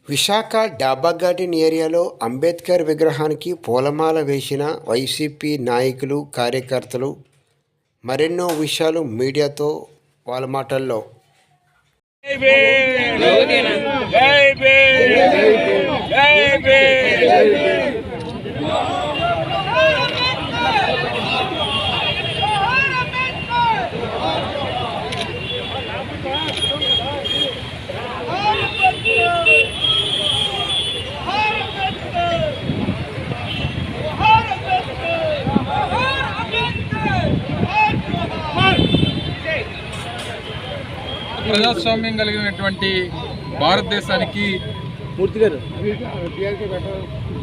విశాఖ డాబా గార్డెన్ ఏరియాలో అంబేద్కర్ విగ్రహానికి పూలమాల వేసిన వైసీపీ నాయకులు, కార్యకర్తలు. మరెన్నో విషయాలు మీడియాతో వాళ్ళ మాటల్లో. ప్రజాస్వామ్యం కలిగినటువంటి భారతదేశానికి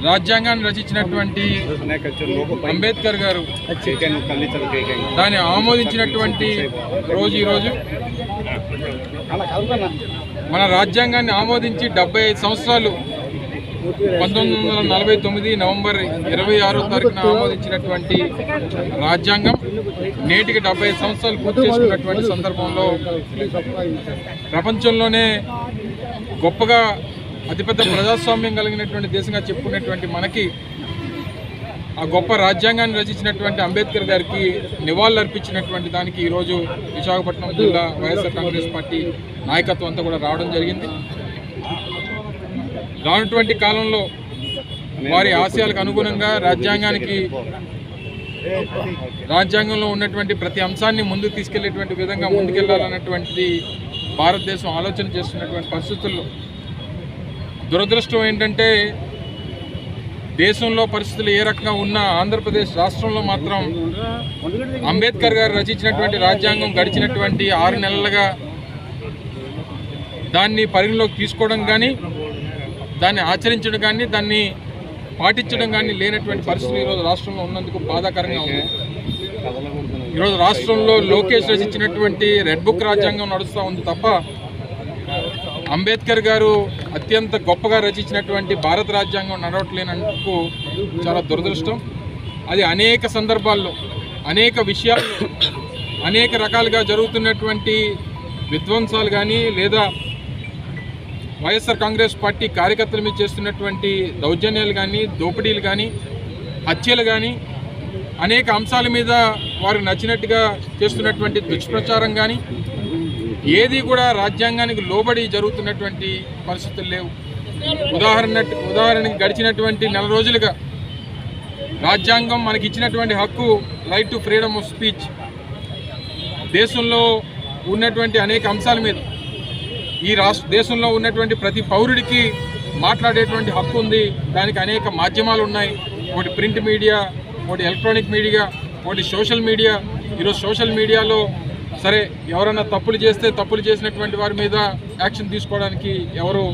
రాజ్యాంగాన్ని రచించినటువంటి అంబేద్కర్ గారు దాన్ని ఆమోదించినటువంటి రోజు ఈరోజు. మన రాజ్యాంగాన్ని ఆమోదించి 75 సంవత్సరాలు 1949 నవంబర్ 26వ తారీఖున ఆమోదించినటువంటి రాజ్యాంగం నేటికి 75 సంవత్సరాలు పూర్తి చేసుకున్నటువంటి సందర్భంలో ప్రపంచంలోనే గొప్పగా అతిపెద్ద ప్రజాస్వామ్యం కలిగినటువంటి దేశంగా చెప్పుకునేటువంటి మనకి ఆ గొప్ప రాజ్యాంగాన్ని రచించినటువంటి అంబేద్కర్ గారికి నివాళులు అర్పించినటువంటి దానికి ఈరోజు విశాఖపట్నం జిల్లా వైఎస్ఆర్ కాంగ్రెస్ పార్టీ నాయకత్వం అంతా కూడా రావడం జరిగింది. రానున్నటువంటి కాలంలో వారి ఆశయాలకు అనుగుణంగా రాజ్యాంగంలో ఉన్నటువంటి ప్రతి అంశాన్ని ముందుకు తీసుకెళ్లేటువంటి విధంగా ముందుకెళ్లాలన్నటువంటి భారతదేశం ఆలోచన చేస్తున్నటువంటి పరిస్థితుల్లో దురదృష్టం ఏంటంటే దేశంలో పరిస్థితులు ఏ రకంగా ఉన్నా ఆంధ్రప్రదేశ్ రాష్ట్రంలో మాత్రం అంబేద్కర్ గారు రచించినటువంటి రాజ్యాంగం గడిచినటువంటి 6 నెలలుగా దాన్ని పరిగణలోకి తీసుకోవడం కానీ, దాన్ని ఆచరించడం కానీ, దాన్ని పాటించడం కానీ లేనటువంటి పరిస్థితులు ఈరోజు రాష్ట్రంలో ఉన్నందుకు బాధాకరంగా ఉంది. ఈరోజు రాష్ట్రంలో లోకేష్ రచించినటువంటి రెడ్ బుక్ రాజ్యాంగం నడుస్తూ ఉంది తప్ప అంబేద్కర్ గారు అత్యంత గొప్పగా రచించినటువంటి భారత రాజ్యాంగం నడవట్లేనందుకు చాలా దురదృష్టం. అది అనేక సందర్భాల్లో, అనేక విషయాల్లో, అనేక రకాలుగా జరుగుతున్నటువంటి విధ్వంసాలు కానీ, లేదా వైఎస్ఆర్ కాంగ్రెస్ పార్టీ కార్యకర్తల మీద చేస్తున్నటువంటి దౌర్జన్యాలు కానీ, దోపిడీలు కానీ, హత్యలు కానీ, అనేక అంశాల మీద వారికి నచ్చినట్టుగా చేస్తున్నటువంటి దుష్ప్రచారం కానీ ఏది కూడా రాజ్యాంగానికి లోబడి జరుగుతున్నటువంటి పరిస్థితులు లేవు. ఉదాహరణకి గడిచినటువంటి 4 రోజులుగా రాజ్యాంగం మనకి ఇచ్చినటువంటి హక్కు right to freedom of speech, దేశంలో ఉన్నటువంటి అనేక అంశాల మీద దేశంలో ఉన్నటువంటి ప్రతి పౌరుడికి మాట్లాడేటువంటి హక్కు ఉంది. దానికి అనేక మాధ్యమాలు ఉన్నాయి. ఒకటి ప్రింట్ మీడియా, ఒకటి ఎలక్ట్రానిక్ మీడియా, ఒకటి సోషల్ మీడియా. ఈరోజు సోషల్ మీడియాలో సరే ఎవరైనా తప్పులు చేస్తే తప్పులు చేసినటువంటి వారి మీద యాక్షన్ తీసుకోవడానికి ఎవరు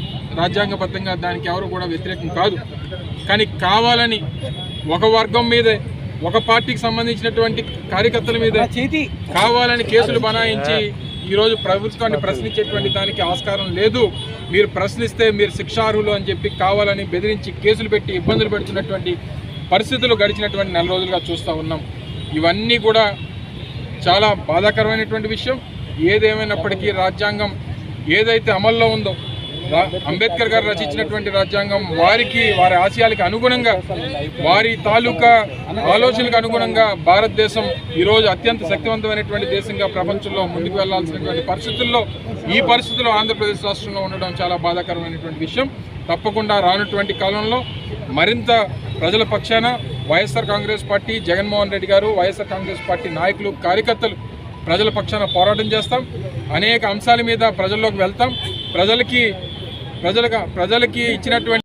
రాజ్యాంగబద్ధంగా దానికి ఎవరు కూడా వ్యతిరేకం కాదు. కానీ కావాలని ఒక వర్గం మీదే, ఒక పార్టీకి సంబంధించినటువంటి కార్యకర్తల మీద కావాలని కేసులు బనాయించి ఈరోజు ప్రభుత్వాన్ని ప్రశ్నించేటువంటి దానికి ఆస్కారం లేదు. మీరు ప్రశ్నిస్తే మీరు శిక్షార్హులు అని చెప్పి కావాలని బెదిరించి కేసులు పెట్టి ఇబ్బందులు పెడుతున్నటువంటి పరిస్థితులు గడిచినటువంటి 4 రోజులుగా చూస్తూ ఉన్నాం. ఇవన్నీ కూడా చాలా బాధాకరమైనటువంటి విషయం. ఏదేమైనప్పటికీ రాజ్యాంగం ఏదైతే అమల్లో ఉందో, అంబేద్కర్ గారు రచించినటువంటి రాజ్యాంగం వారి ఆశయాలకు అనుగుణంగా, వారి తాలూకా ఆలోచనలకు అనుగుణంగా భారతదేశం ఈరోజు అత్యంత శక్తివంతమైనటువంటి దేశంగా ప్రపంచంలో ముందుకు వెళ్లాల్సినటువంటి పరిస్థితుల్లో ఈ పరిస్థితుల్లో ఆంధ్రప్రదేశ్ రాష్ట్రంలో ఉండడం చాలా బాధాకరమైనటువంటి విషయం. తప్పకుండా రానున్నటువంటి కాలంలో మరింత ప్రజల పక్షాన వైఎస్ఆర్ కాంగ్రెస్ పార్టీ, జగన్మోహన్ రెడ్డి గారు, వైఎస్ఆర్ కాంగ్రెస్ పార్టీ నాయకులు, కార్యకర్తలు ప్రజల పక్షాన పోరాటం చేస్తాం. అనేక అంశాల మీద ప్రజల్లోకి వెళ్తాం. ప్రజలకి ఇచ్చినటువంటి